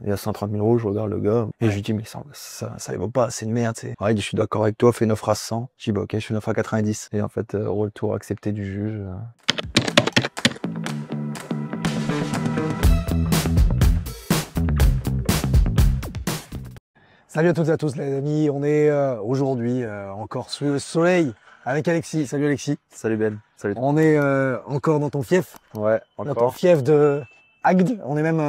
Il y a 130 000 euros, je regarde le gars, et je lui dis, mais ça vaut pas, c'est une merde, tu sais. Il dit, je suis d'accord avec toi, fais une offre à 100. Je dis, bah ok, je fais une offre à 90. Et en fait, retour accepté du juge. Salut à toutes et à tous les amis, on est aujourd'hui encore sous le soleil avec Alexis. Salut Alexis. Salut Ben, salut. On est encore dans ton fief, Ouais, dans ton encore. fief de Agde. On est même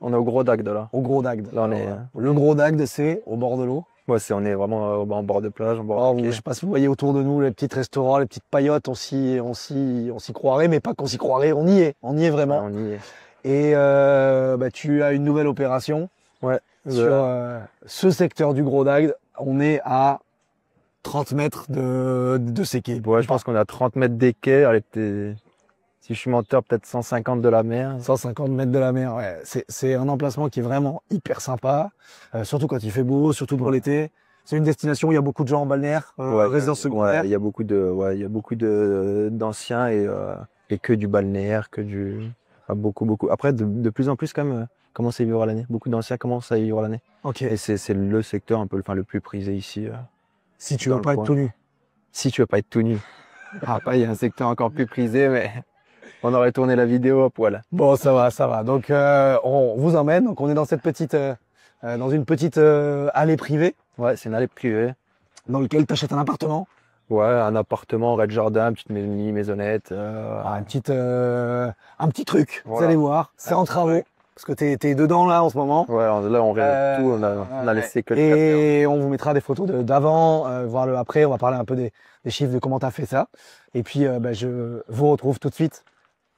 On est au Gros d'Agde là. au Gros d'Agde. Là, on est. Le Gros d'Agde, c'est au bord de l'eau. Ouais, on est vraiment en bord de plage, en bord Oh, de quai. je sais pas si vous voyez autour de nous les petits restaurants, les petites paillotes, on s'y croirait, mais pas qu'on s'y croirait, on y est vraiment. Ouais, on y est. Et tu as une nouvelle opération. Ouais. Sur ce secteur du Gros d'Agde, on est à 30 mètres de ces quais. Ouais, je pense qu'on est à 30 mètres des quais. Allez, si je suis menteur, peut-être 150 de la mer. 150 mètres de la mer, ouais. C'est un emplacement qui est vraiment hyper sympa, surtout quand il fait beau, surtout pour l'été. C'est une destination où il y a beaucoup de gens en balnéaire, résidence secondaire. Ouais, il y a beaucoup d'anciens et que du balnéaire, enfin, beaucoup. Après, de plus en plus quand même, commencent à y vivre à l'année. Beaucoup d'anciens commencent à y vivre à l'année. Ok. Et c'est le secteur un peu, enfin, le plus prisé ici. Si tu dans veux le pas être coin. tout nu. Si tu veux pas être tout nu. Après, il y a un secteur encore plus prisé, mais on aurait tourné la vidéo à poil. Bon, ça va, ça va. Donc, on vous emmène. Donc, on est dans cette petite, dans une petite allée privée. Ouais, c'est une allée privée. Dans lequel tu achètes un appartement. Ouais, un appartement, rez-de-jardin, petite mini-maisonnette. Un petit truc, Voilà. vous allez voir. C'est en travaux. Parce que t'es dedans là en ce moment. Ouais, là on rénove tout, on a laissé que le Et on vous mettra des photos d'avant, voir le après. On va parler un peu des chiffres de comment tu as fait ça. Et puis je vous retrouve tout de suite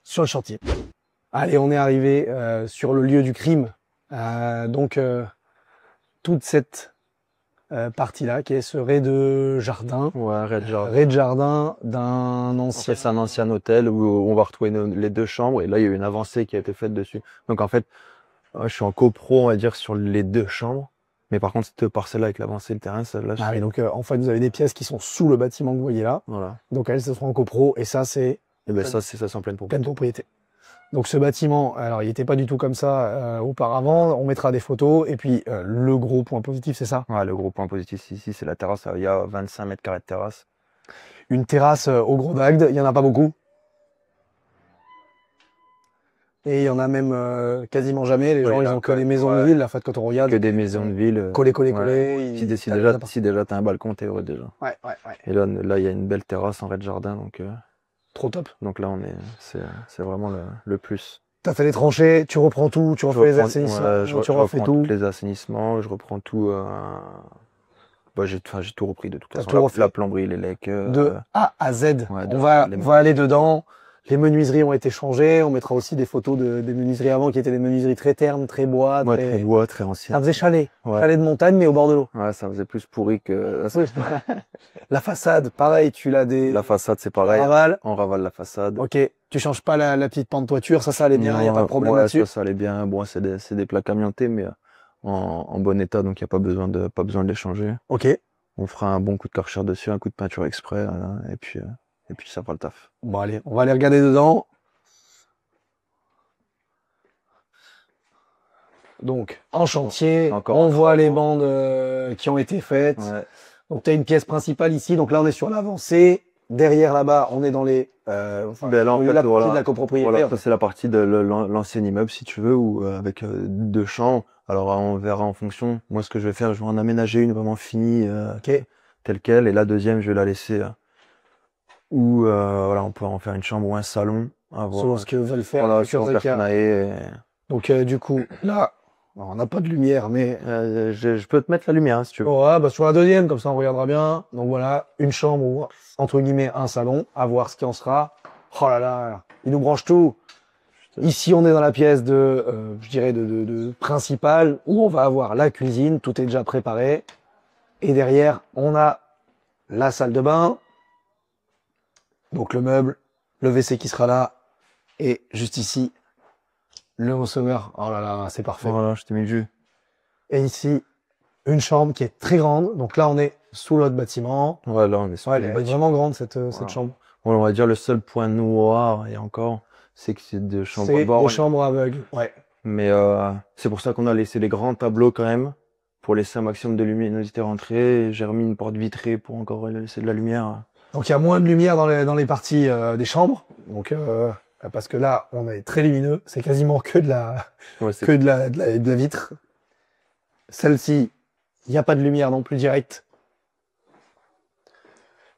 sur le chantier. Allez, on est arrivé sur le lieu du crime. Toute cette partie-là qui est ce rez-de-jardin. Ouais, rez-de-jardin. Rez-de-jardin d'un En ancien. fait, c'est un ancien hôtel où on va retrouver les deux chambres. Et là, il y a eu une avancée qui a été faite dessus. Donc en fait, je suis en copro, on va dire, sur les deux chambres. Mais par contre, cette parcelle-là avec l'avancée, le terrain, celle-là. Ah oui, donc en fait, vous avez des pièces qui sont sous le bâtiment que vous voyez là. Voilà. Donc elles, ce seront en copro. Et ça, c'est Et ben ça, c'est en pleine propriété. pleine propriété. Donc ce bâtiment, alors il n'était pas du tout comme ça auparavant. On mettra des photos. Et puis le gros point positif, c'est ça. Ouais, le gros point positif ici, c'est la terrasse. Il y a 25 mètres carrés de terrasse. Une terrasse au Gros d'Agde, il n'y en a pas beaucoup. Et il y en a même quasiment jamais. Les gens, ils ont que des maisons de ville. En fait, quand on regarde, Que des maisons de ville. collé. Ouais. Si déjà t'as un balcon, t'es heureux déjà. Ouais. Et là, il y a une belle terrasse en rez-de-jardin, donc. Trop top. Donc là, c'est vraiment le plus. T'as fait les tranchées, tu reprends tout, tu refais les assainissements, tu refais tout. Les assainissements, je reprends tout. J'ai tout repris de toute façon. tout refait. La plomberie, les lecs. De A à Z. Ouais, On va aller dedans. Les menuiseries ont été changées. On mettra aussi des photos des menuiseries avant qui étaient des menuiseries très ternes, très bois. Ouais, très bois, très anciennes. Ça faisait chalet. Ouais. Chalet de montagne, mais au bord de l'eau. Ouais, ça faisait plus pourri que. La façade, pareil, tu l'as La façade, c'est pareil. On ravale la façade. Ok. Tu changes pas la petite pente toiture, ça allait bien, il n'y a pas de problème là-dessus. Ça allait bien. Bon, c'est des plaques amiantées, mais en bon état, donc il n'y a pas besoin de les changer. Ok. On fera un bon coup de Karcher dessus, un coup de peinture exprès, et puis ça fera le taf. Bon, allez, on va aller regarder dedans. Donc, en chantier, on voit les bandes qui ont été faites. Ouais. Donc, tu as une pièce principale ici. Donc là, on est sur l'avancée. Derrière, là-bas, on est dans les... là, en fait, de la copropriété. Voilà, c'est la partie de l'ancien immeuble, si tu veux, ou avec deux chambres. Alors, on verra en fonction. Moi, ce que je vais faire, je vais en aménager une vraiment finie, telle quelle. Et la deuxième, je vais la laisser où on peut en faire une chambre ou un salon. Selon ce que veulent faire. Voilà, donc, du coup, là... on n'a pas de lumière, mais... je peux te mettre la lumière, hein, si tu veux. Ouais, sur la deuxième, comme ça on regardera bien. Donc voilà, une chambre ou, entre guillemets, un salon, à voir ce qui en sera. Oh là là, il nous branche tout. Ici, on est dans la pièce je dirais, de principale, où on va avoir la cuisine, tout est déjà préparé. Et derrière, on a la salle de bain. Donc le meuble, le WC qui sera là. Et juste ici, le receveur. Oh là là, c'est parfait. Voilà, je t'ai mis le jus. Et ici, une chambre qui est très grande. Donc là, on est sous l'autre bâtiment. Ouais, là, on est sous elle est vraiment grande, cette chambre. Bon, on va dire le seul point noir, et encore, c'est que c'est des chambres bornes. C'est des chambres aveugles, ouais. Mais c'est pour ça qu'on a laissé les grands tableaux quand même, pour laisser un maximum de luminosité rentrer. J'ai remis une porte vitrée pour encore laisser de la lumière. Donc il y a moins de lumière dans les parties des chambres. Donc parce que là, on est très lumineux. C'est quasiment que de la Ouais, que de la vitre. Celle-ci, il n'y a pas de lumière non plus directe.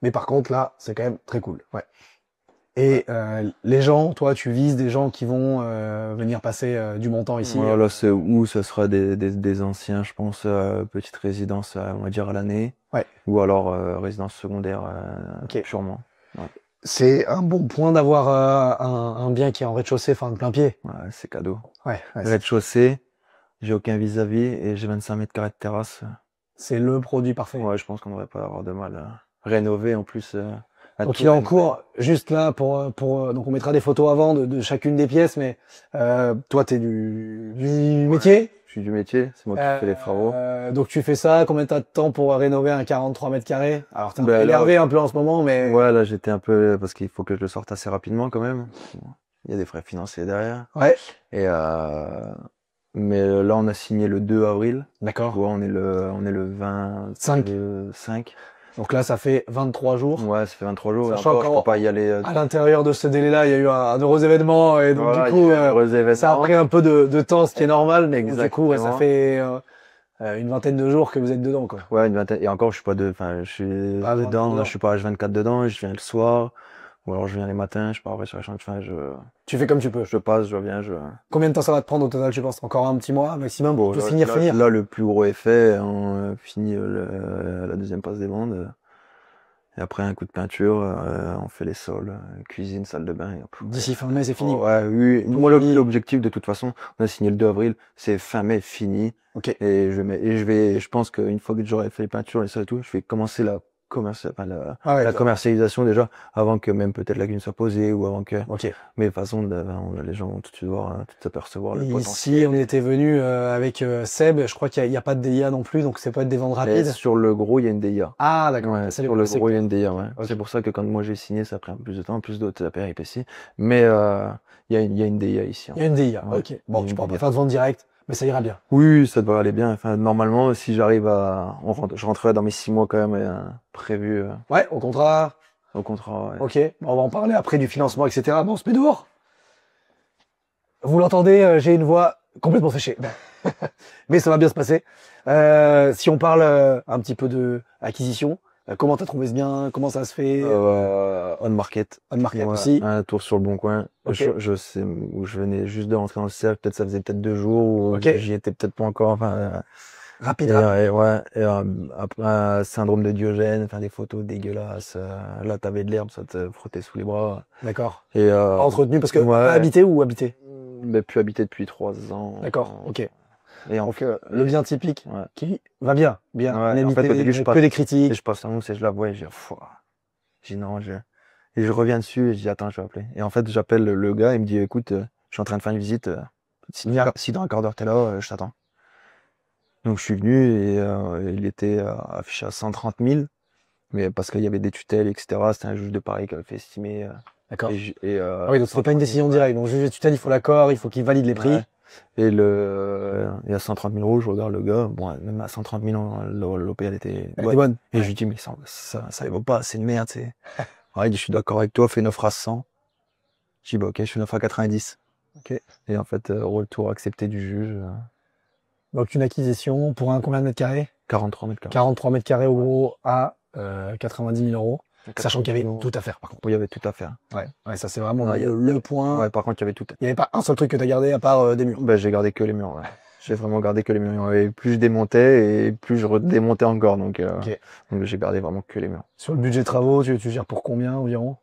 Mais par contre, là, c'est quand même très cool. Ouais. Et les gens, toi, tu vises des gens qui vont venir passer du bon temps ici. Voilà, c'est où ça sera des anciens, je pense, petite résidence, on va dire à l'année. Ouais. Ou alors résidence secondaire, Ok. purement. Ouais. C'est un bon point d'avoir un bien qui est en rez-de-chaussée, enfin de plein pied. Ouais, c'est cadeau. Ouais. Rez-de-chaussée, j'ai aucun vis-à-vis et j'ai 25 mètres carrés de terrasse. C'est le produit parfait. Ouais, je pense qu'on devrait pas avoir de mal à rénover en plus. Donc il est en cours, juste là donc on mettra des photos avant de chacune des pièces, mais toi t'es du métier. Je suis du métier, c'est moi qui fais les travaux. Donc tu fais ça, combien t'as de temps pour rénover un 43 mètres carrés? Alors t'es un peu Ben, énervé un peu en ce moment, mais ouais, là j'étais un peu parce qu'il faut que je le sorte assez rapidement quand même. Il y a des frais financiers derrière. ouais, Et mais là on a signé le 2 avril. d'accord. Tu vois, on est le 25. Donc là ça fait 23 jours. Ouais, ça fait 23 jours. Et Sachant encore, je peux pas y aller. À l'intérieur de ce délai-là, il y a eu un heureux événement et donc Voilà, du coup il y a eu un heureux ça a événement. pris un peu de temps, ce qui est normal, mais du coup ouais, ça Exactement. fait une vingtaine de jours que vous êtes dedans, quoi. Ouais, une vingtaine. Et encore, je suis pas enfin, je suis dedans. Là, je suis pas H24 dedans. Je viens le soir. Ou alors, je viens les matins. Je pars après sur la chambre. Enfin, Tu fais comme tu peux. je passe, je viens, Combien de temps ça va te prendre au total, tu penses? Encore un petit mois maximum Bon, de là, finir. là, le plus gros est fait. On finit la deuxième passe des bandes. Et après, un coup de peinture. On fait les sols, cuisine, salle de bain. Et hop. D'ici fin mai, c'est fini. Ouais, oui. Moi, l'objectif, de toute façon, on a signé le 2 avril. C'est fin mai, fini. Ok. Et je pense qu'une fois que j'aurai fait les peintures, les sols et tout, je vais commencer la commercialisation déjà, avant que même peut-être la lagune soit posée ou avant que. Ok. Mais de toute façon, les gens vont tout de suite voir, tout s'apercevoir le Ici, potentiel. on était venu avec Seb. Je crois qu'il y a pas de DIA non plus, donc c'est pas des ventes Et rapides. sur le gros, il y a une DIA. Ah, d'accord. Ouais, Ça, sur le c'est gros, il y a cool. une DIA, ouais. Ok. C'est pour ça que quand moi j'ai signé, ça a pris un peu plus de temps, plus d'autres péripéties. Mais il y a une DIA ici. Il y a une DIA. Ouais. Ok. Bon, Il y a tu une pourras pas DIA. faire de vente directe, mais ça ira bien. Oui, ça devrait aller bien. Enfin, normalement, si j'arrive je rentrerai dans mes 6 mois quand même, prévus Ouais, au contrat. au contrat. Ouais. Ok. Bon, on va en parler après du financement, etc. Bon, on se met dehors. Vous l'entendez, j'ai une voix complètement séchée. Mais ça va bien se passer. Si on parle un petit peu de acquisition, comment t'as trouvé ce bien? Comment ça se fait? On market. On market Ouais, aussi. un tour sur le bon coin. Ok. Je sais où je venais juste de rentrer dans le cercle. Peut-être ça faisait peut-être 2 jours ou Ok. j'y étais peut-être pas encore. Enfin, Rapide. après un syndrome de Diogène, faire des photos dégueulasses. Là, t'avais de l'herbe, ça te frottait sous les bras. D'accord. Et Entretenu parce que ouais. pas habité ou habité? Mais plus habité depuis 3 ans. D'accord. Ok. Et Donc le bien typique ouais. qui va bien, bien. Ouais, en fait, au début, que des critiques. Et je passe l'annonce et je la vois et je dis, j'ai dit non, et je reviens dessus et je dis, attends, je vais appeler. Et en fait, j'appelle le gars, il me dit, écoute, je suis en train de faire une visite, si dans un quart d'heure t'es là, je t'attends. Donc, je suis venu et il était affiché à 130 000, mais parce qu'il y avait des tutelles, etc. C'était un juge de Paris qui avait fait estimer. D'accord. Ah oui, donc c'est pas une décision directe. Donc juge de tutelle, il faut l'accord, il faut qu'il valide les prix. Ouais. Et à 130 000 euros, je regarde le gars, bon, même à 130 000 l'OP, elle était bonne. Et je lui dis, mais ça vaut pas, c'est une merde, c'est. Ouais, il dit, je suis d'accord avec toi, fais une offre à 100. Je dis, bah, ok, je fais une offre à 90. Ok. Et en fait, retour accepté du juge. Donc une acquisition pour combien de mètres carrés? 43 mètres carrés. 43 mètres carrés au gros à 90 000 euros. Sachant qu'il y avait tout à faire, par contre. Oui, il y avait tout à faire. Ouais, ça c'est vraiment Ouais, le point. Ouais, par contre, il y avait tout. Il n'y avait pas un seul truc que tu as gardé à part des murs. Ben, j'ai gardé que les murs, ouais. J'ai vraiment gardé que les murs. Et plus je démontais et plus je redémontais encore. Donc j'ai gardé vraiment que les murs. Sur le budget travaux, tu gères pour combien environ?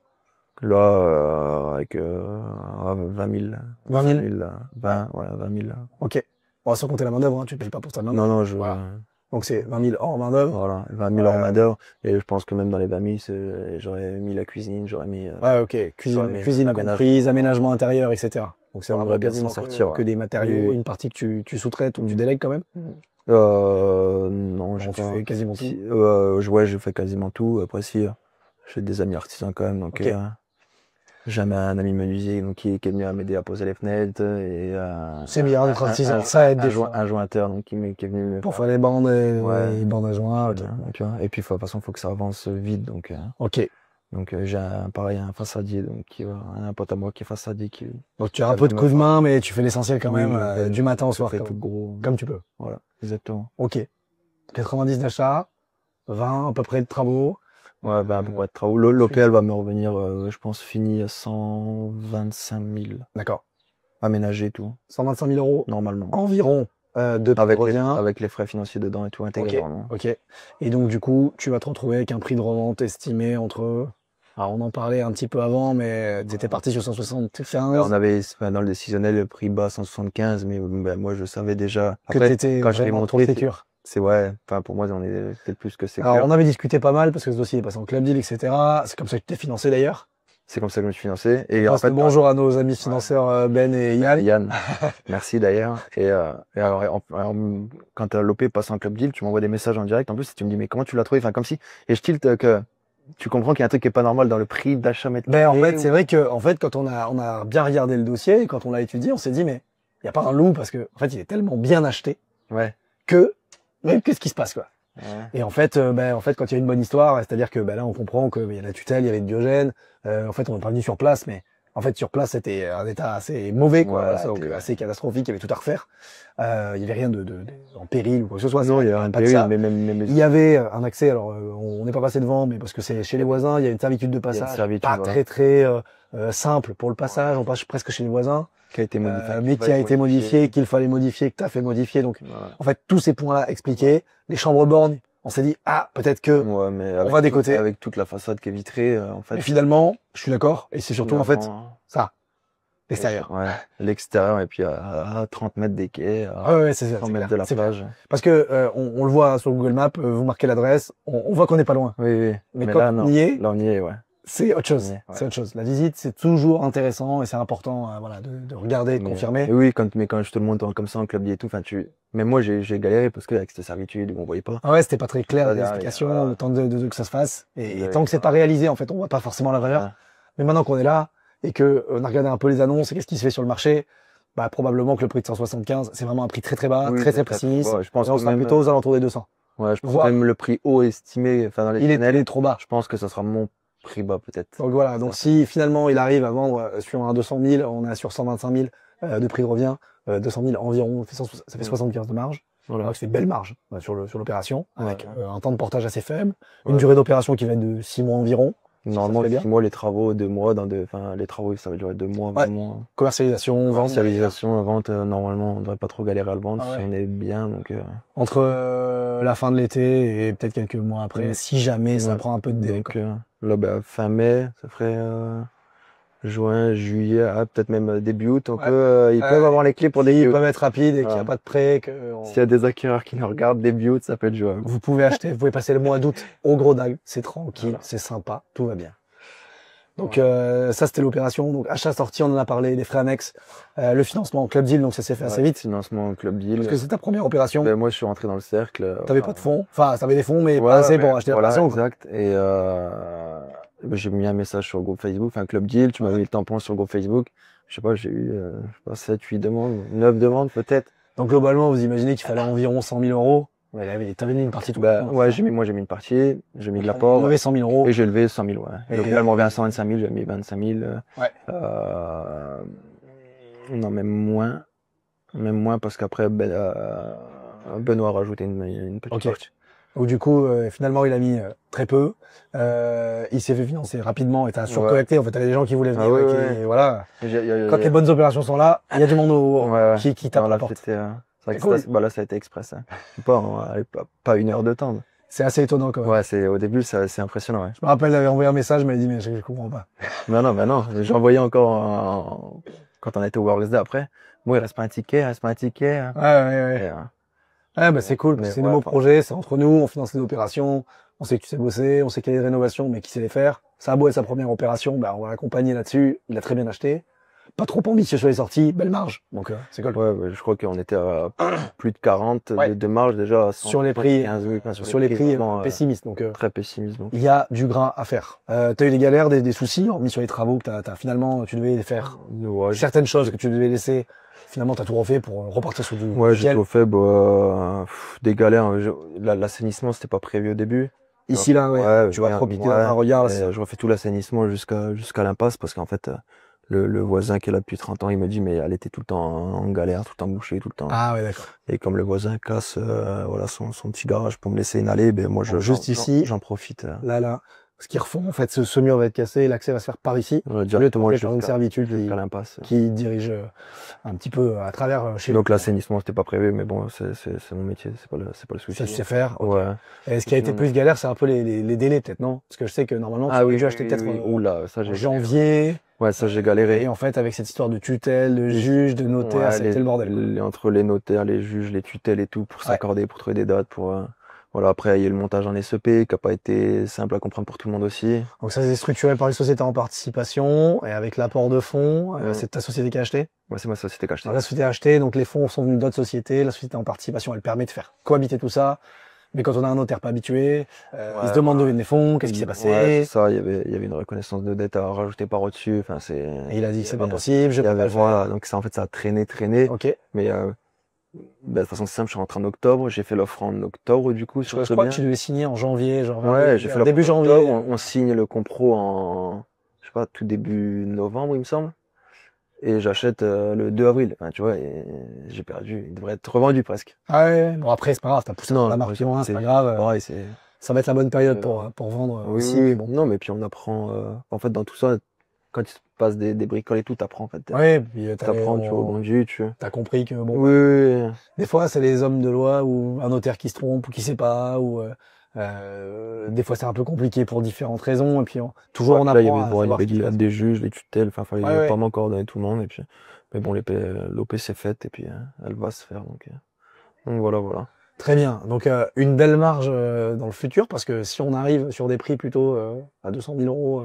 Là, avec 20 000. 20 000? 20 000. Ok. Bon, sans compter la main-d'œuvre, tu ne payes pas pour ta main. Non, Voilà. Donc c'est 20 000 hors main-d'œuvre. Voilà, 20 000 hors main-d'œuvre. Et je pense que même dans les 20 000, j'aurais mis la cuisine, j'aurais mis. Ouais, ok. Cuisine comprise, aménagement intérieur, etc. Donc c'est vraiment bien s'en sortir. que des matériaux, une partie que tu sous-traites ou tu délègues quand même. Non, tu fais quasiment tout. Ouais, je fais quasiment tout. Après, si, j'ai des amis artisans quand même, donc. Okay. Jamais un ami menuisier donc qui est venu à m'aider à poser les fenêtres et C'est bien d'être artisan, ça aide des fois. un jointeur donc qui est venu me Pour faire les bandes et Ouais. les bandes à joint. Ok. tu vois. Et puis de toute façon faut que ça avance vite donc Ok. j'ai pareil un façadier donc un pote à moi qui est façadier qui Donc tu as un peu de coup de main, mais tu fais l'essentiel quand Oui, même, je fais- du matin au soir, fait tout gros. comme tu peux. Voilà, exactement. Ok. 90 d'achats, 20 à peu près de travaux. Ouais, ben pour être travaux. L'OPL va me revenir, je pense, fini à 125 000. D'accord. Aménagé et tout, 125 000 euros normalement. environ de revient. Avec les frais financiers dedans et tout, intégré vraiment. Ok. Et donc du coup, tu vas te retrouver avec un prix de revente estimé entre... Alors on en parlait un petit peu avant, mais tu étais parti sur 175. On avait dans le décisionnel le prix bas 175, mais moi je savais déjà. Que Après, t'étais quand je l'ai vraiment trop montré, sécure. c'est ouais. Enfin pour moi, on est peut-être plus que sécure. Alors on avait discuté pas mal parce que ce dossier est passé en club deal, etc. C'est comme ça que tu t'es financé d'ailleurs. C'est comme ça que je me suis financé. Et En fait, bonjour à nos amis financeurs Ben et Yann. Yann, merci d'ailleurs. Et alors, quand l'OP passe en club deal, tu m'envoies des messages en direct. En plus, tu me dis mais comment tu l'as trouvé? Enfin comme si. Et je tilte que tu comprends qu'il y a un truc qui est pas normal dans le prix d'achat mètre Ben en carré fait, c'est vrai que quand on a bien regardé le dossier, quand on l'a étudié, on s'est dit mais il y a pas un loup parce que en fait il est tellement bien acheté Ouais. que même qu'est-ce qui se passe quoi. Ouais. Et en fait, quand il y a une bonne histoire, c'est-à-dire que là on comprend qu'il y a la tutelle, il y avait le Diogène. En fait, on n'est pas venu sur place, mais en fait sur place c'était un état assez mauvais, quoi, Ouais, voilà, donc assez catastrophique. Il y avait tout à refaire. Il y avait rien en péril ou quoi que ce soit. Non, il y a rien de péril, mais même Il y avait un accès. Alors on n'est pas passé devant, mais parce que c'est chez les voisins, il y a une servitude de passage, pas voilà. très simple pour le passage. On passe presque chez les voisins. Qui a été modifié, mais qui a été modifié, qu'il fallait modifier, que tu as fait modifier. Donc, voilà. en fait, tous ces points-là expliqués, les chambres bornes, on s'est dit, peut-être que mais on va décoter. Avec toute la façade qui est vitrée, en fait. Mais finalement, je suis d'accord. Et c'est surtout, en fait, ça. L'extérieur. Ouais, l'extérieur, et puis à 30 mètres des quais, ouais, c'est 100 mètres de la plage. Parce que, on le voit sur Google Maps, vous marquez l'adresse, on voit qu'on n'est pas loin. Oui. Mais quand là, on y est, là, on y est, ouais. c'est autre chose. Ouais. C'est autre chose. La visite, c'est toujours intéressant et c'est important, de regarder, de confirmer. Oui, quand je te le montre comme ça en club et tout, mais moi, j'ai galéré parce que avec cette servitude, on voyait pas. Ah ouais, c'était pas très clair, les explications, le temps que ça se fasse. Et tant que c'est pas réalisé, en fait, on voit pas forcément la valeur. Mais maintenant qu'on est là, et que on a regardé un peu les annonces et qu'est-ce qui se fait sur le marché, probablement que le prix de 175, c'est vraiment un prix très très bas, très précis. Je pense on sera plutôt aux alentours des 200. Ouais, je pense que même le prix haut estimé, dans les il est trop bas. Je pense que ça sera mon prix bas peut-être. Donc voilà, donc si finalement il arrive à vendre sur un 200 000, on est sur 125 000 de prix de revient, 200 000 environ, ça fait 75 de marge. Voilà, donc c'est une belle marge sur l'opération, avec un temps de portage assez faible, une durée d'opération qui va être de 6 mois environ. Normalement, 6 mois, les travaux, 2 mois, les travaux, ça va durer 2 mois, 20 mois. Commercialisation, vente, normalement, on devrait pas trop galérer à le vendre, si on est bien, donc. Entre la fin de l'été et peut-être quelques mois après, si jamais ça prend un peu de délai. Donc, là, fin mai, ça ferait, juin, juillet, peut-être même début août, ils peuvent avoir les clés pour début août. Ils peuvent être rapides et qu'il n'y a pas de prêt. S'il y a des acquéreurs qui nous regardent, début août, ça peut être jouable. Vous pouvez acheter, vous pouvez passer le mois d'août au gros dag. C'est tranquille, c'est sympa, tout va bien. Donc ça c'était l'opération. Donc achat sorti, on en a parlé, les frais annexes, le financement en club deal, donc ça s'est fait assez vite. Financement en club deal. Parce que c'est ta première opération. Moi je suis rentré dans le cercle. T'avais pas de fonds, enfin t'avais des fonds mais pas assez pour acheter l'opération. Exact. Et j'ai mis un message sur le groupe Facebook, club deal, tu m'as mis le tampon sur le groupe Facebook. Je sais pas, j'ai eu 7, 8 demandes, 9 demandes peut-être. Donc globalement, vous imaginez qu'il fallait environ 100 000 euros. Ouais, t'avais mis une partie tout moi j'ai mis une partie, j'ai mis de l'apport. J'ai levé 100 000 euros. Et j'ai levé 100 000, ouais. Et donc là, elle m'en revient à 125 000, j'ai mis 25 000. Non, même moins parce qu'après, Benoît a rajouté une petite partie. Donc du coup, finalement, il a mis très peu. Il s'est fait financer rapidement et t'as surcollecté. En fait, t'avais des gens qui voulaient venir. Voilà. Quand les bonnes opérations sont là, il y a du monde qui tape à la porte. Là, ça a été express. Pas 1 heure de temps. C'est assez étonnant quand même. Ouais, au début, c'est impressionnant. Ouais. Je me rappelle, j'avais envoyé un message, je m'avait dit, mais je comprends pas. Non. J'ai envoyé encore quand on était au World Day après. Moi, il reste pas un ticket. Ouais, c'est cool. C'est un nouveau projet, c'est entre nous, on finance les opérations. On sait que tu sais bosser, on sait qu'il y a des rénovations, mais qui sait les faire. Ça a beau être sa première opération, on va l'accompagner là-dessus. Il a très bien acheté. pas trop ambitieux sur les sorties, belle marge. Donc, c'est cool. Ouais, je crois qu'on était à plus de 40 Ouais. de marge déjà. Sur les prix, 15, oui, enfin, sur les prix vraiment, pessimistes. Donc, très pessimiste. Donc. il y a du grain à faire. T'as eu des galères, des soucis, hormis sur les travaux que finalement, tu devais faire Ouais, certaines choses que tu devais laisser. Finalement, t'as tout refait pour repartir sur du ouais, j'ai ciel. tout fait. Des galères. L'assainissement, c'était pas prévu au début. Ici, là, Ouais, tu vas profiter d'un regard. Là, je refais tout l'assainissement jusqu'à l'impasse parce qu'en fait, le voisin qui est là depuis 30 ans, il me dit, mais elle était tout le temps en galère, tout le temps bouchée, tout le temps. Ah ouais, d'accord. Et comme le voisin casse, voilà, son petit garage pour me laisser une allée, ben, moi, Juste ici. j'en profite. Là. Ce qu'ils refont, en fait, ce mur va être cassé, l'accès va se faire par ici. Directement dans une servitude jusqu'à l'impasse. qui dirige un petit peu à travers chez Donc l'assainissement, c'était pas prévu, mais bon, c'est mon métier, c'est pas le souci. Ça, tu sais faire. Okay. Ouais. Et ce qui a été plus galère, c'est un peu les délais, peut-être, non? Parce que je sais que normalement, tu as dû acheter peut-être Oula, ça, j'ai janvier. Ouais, ça, j'ai galéré. Et en fait, avec cette histoire de tutelle, de juge, de notaire, c'était le bordel. Entre les notaires, les juges, les tutelles et tout, pour s'accorder, pour trouver des dates, pour, voilà, après, il y a eu le montage en SEP, qui a pas été simple à comprendre pour tout le monde aussi. Donc ça, c'est structuré par les sociétés en participation, et avec l'apport de fonds. C'est ta société qui a acheté? Ouais, c'est ma société qui a acheté. La société a acheté, donc les fonds sont venus d'autres sociétés. La société en participation, elle permet de faire cohabiter tout ça. Mais quand on a un notaire pas habitué, il se demande d'où viennent les fonds, qu'est-ce qui s'est passé. Ouais, ça, il y avait une reconnaissance de dette à rajouter par au-dessus. Enfin, et il a dit que c'est pas possible, voilà, donc ça, en fait, ça a traîné. Ok. Mais, de toute façon, c'est simple, je suis rentré en octobre, j'ai fait l'offre en octobre, du coup, sur je crois que tu devais signer en janvier, genre. Ouais, j'ai fait début janvier. On signe le compro en, je sais pas, tout début novembre, il me semble. Et j'achète le 2 avril. Enfin, tu vois, et j'ai perdu. Il devrait être revendu presque. Ah ouais, bon après, c'est pas grave, t'as poussé la marque plus loin, c'est pas grave. Ouais, ça va être la bonne période pour vendre aussi. Oui, bon. Non, mais puis on apprend, en fait, dans tout ça, quand il se passe des bricoles et tout, t'apprends, en fait. Ouais, puis t'apprends, tu rebondis, t'as compris que bon. Oui. Des fois, c'est les hommes de loi ou un notaire qui se trompe ou qui sait pas ou, des fois, c'est un peu compliqué pour différentes raisons. Et puis, toujours on apprend. Il y avait des juges, des tutelles, enfin, il fallait pas m'accorder tout le monde. Et puis, mais bon, l'OP s'est faite et puis, elle va se faire. Donc voilà. Très bien. Donc, une belle marge dans le futur, parce que si on arrive sur des prix plutôt à 200 000 euros,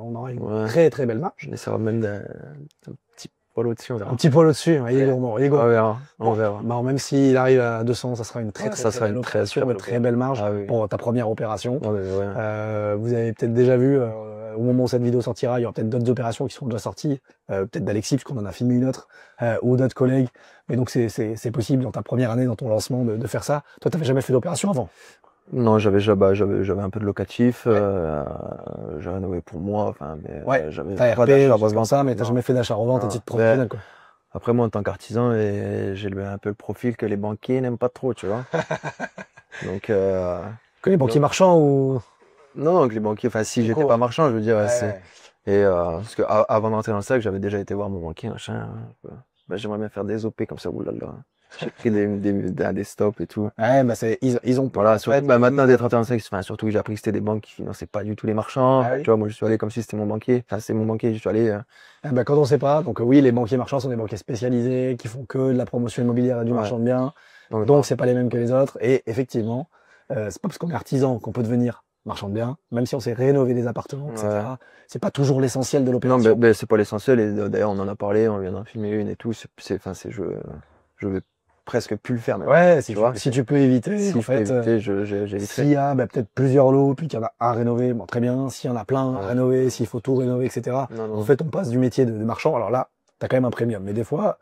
on aura une très très belle marge. Et ça va même d'un petit poil au-dessus, on verra. Un petit poil au-dessus, il est gourmand. On verra. Bah, même s'il arrive à 200, ça sera une très belle marge pour ta première opération. Vous avez peut-être déjà vu, au moment où cette vidéo sortira, il y aura peut-être d'autres opérations qui seront déjà sorties, peut-être d'Alexis, puisqu'on en a filmé une autre, ou d'autres collègues. Mais donc c'est possible dans ta première année, dans ton lancement, de faire ça. Toi, t'avais jamais fait d'opération avant? Non, j'avais un peu de locatif, j'ai rénové pour moi, enfin, mais j'avais pas RP, j'avais ça, mais t'as jamais fait d'achat-revente à titre professionnel, quoi. Après, moi, en tant qu'artisan, j'ai un peu le profil que les banquiers n'aiment pas trop, tu vois. Donc, que les banquiers marchands ou? Non, que les banquiers, enfin, si j'étais pas marchand, je veux dire, parce que avant d'entrer dans le sac, j'avais déjà été voir mon banquier, machin. J'aimerais bien faire des OP comme ça, oulala. J'ai pris des stops et tout. Ouais, bah ils ont. Voilà, maintenant d'être intéressé, enfin, surtout que j'ai appris que c'était des banques qui finançaient pas du tout les marchands. Tu vois, moi, je suis allé comme si c'était mon banquier. Enfin, c'est mon banquier, je suis allé. Quand on sait pas, donc oui, les banquiers marchands sont des banquiers spécialisés, qui font que de la promotion immobilière et du marchand de biens. Donc c'est pas les mêmes que les autres. Et effectivement, c'est pas parce qu'on est artisan qu'on peut devenir marchand de biens, même si on sait rénover des appartements, etc. C'est pas toujours l'essentiel de l'opération. Non, mais c'est pas l'essentiel. Et d'ailleurs, on en a parlé, on vient d'en filmer une et tout. Je vais presque plus le faire même. Ouais, si tu peux éviter, si en fait, j'éviterai. S'il y a peut-être plusieurs lots, puis qu'il y en a un rénové, bon très bien. S'il y en a plein à rénover, s'il faut tout rénover, etc. En fait, on passe du métier de marchand. Alors là, t'as quand même un premium. Mais des fois,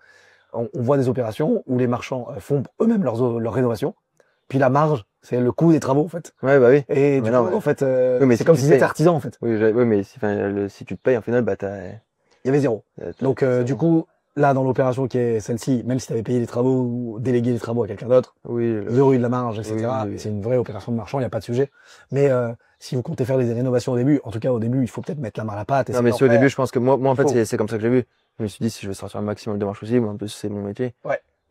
on voit des opérations où les marchands font eux-mêmes leur rénovation. Puis la marge, c'est le coût des travaux, en fait. Ouais, bah oui. Et du coup, en fait, c'est comme si c'était artisan, en fait. Oui, mais si tu te payes, en final, bah il y avait zéro. Donc, du coup, là, dans l'opération qui est celle-ci, même si tu avais payé les travaux ou délégué les travaux à quelqu'un d'autre, il y aurait eu de la marge, etc. C'est une vraie opération de marchand, il n'y a pas de sujet. Mais si vous comptez faire des rénovations au début, en tout cas au début, il faut peut-être mettre la main à la pâte. Non, mais si au début, je pense que moi en fait, c'est comme ça que j'ai vu. Je me suis dit, si je veux sortir un maximum de marge possible, en plus, c'est mon métier.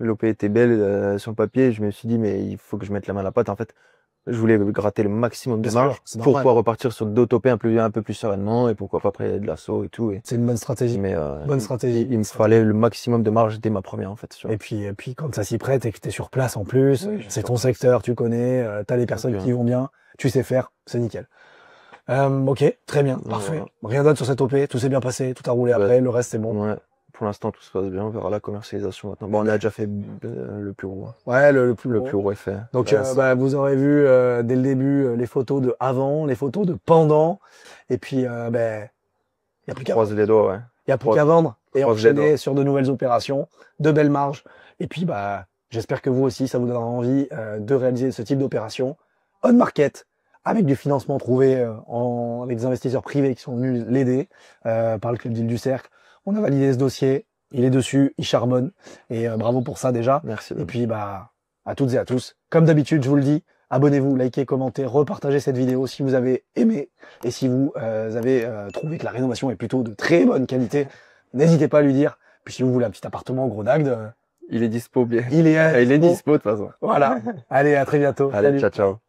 L'OP était belle sur le papier, je me suis dit, mais il faut que je mette la main à la pâte. En fait, je voulais gratter le maximum de marge pour pouvoir repartir sur d'autres OP un peu plus sereinement et pourquoi pas après de l'assaut et tout. C'est une bonne stratégie. Mais bonne stratégie. Il me fallait le maximum de marge dès ma première en fait. Et puis quand ça s'y prête et que t'es sur place en plus, c'est ton secteur, tu connais, t'as les personnes qui vont bien, tu sais faire, c'est nickel. Ok, très bien, parfait. Rien d'autre sur cette OP, tout s'est bien passé, tout a roulé après, le reste c'est bon. Ouais. pour l'instant, tout se passe bien. On verra la commercialisation maintenant. Bon, on a déjà fait le plus gros. Ouais, le plus Le gros. plus gros est fait. Donc, vous aurez vu dès le début les photos de avant, les photos de pendant. Et puis, il y a plus qu'à Croise les doigts, ouais. Il y a plus qu'à vendre et croise les enchaîner doigts. sur de nouvelles opérations, de belles marges. Et puis, j'espère que vous aussi, ça vous donnera envie de réaliser ce type d'opération on market, avec du financement trouvé avec des investisseurs privés qui sont venus l'aider par le Club d'Île du Cercle. On a validé ce dossier, il est dessus, il charbonne. Et bravo pour ça déjà. Merci. Et puis, à toutes et à tous, comme d'habitude, je vous le dis, abonnez-vous, likez, commentez, repartagez cette vidéo si vous avez aimé. Et si vous avez trouvé que la rénovation est plutôt de très bonne qualité, n'hésitez pas à lui dire. Puis si vous voulez un petit appartement au Gros d'Agde, il est dispo bien. il est Il est dispo de toute façon. Voilà. Allez, à très bientôt. Allez, Salut. ciao, ciao.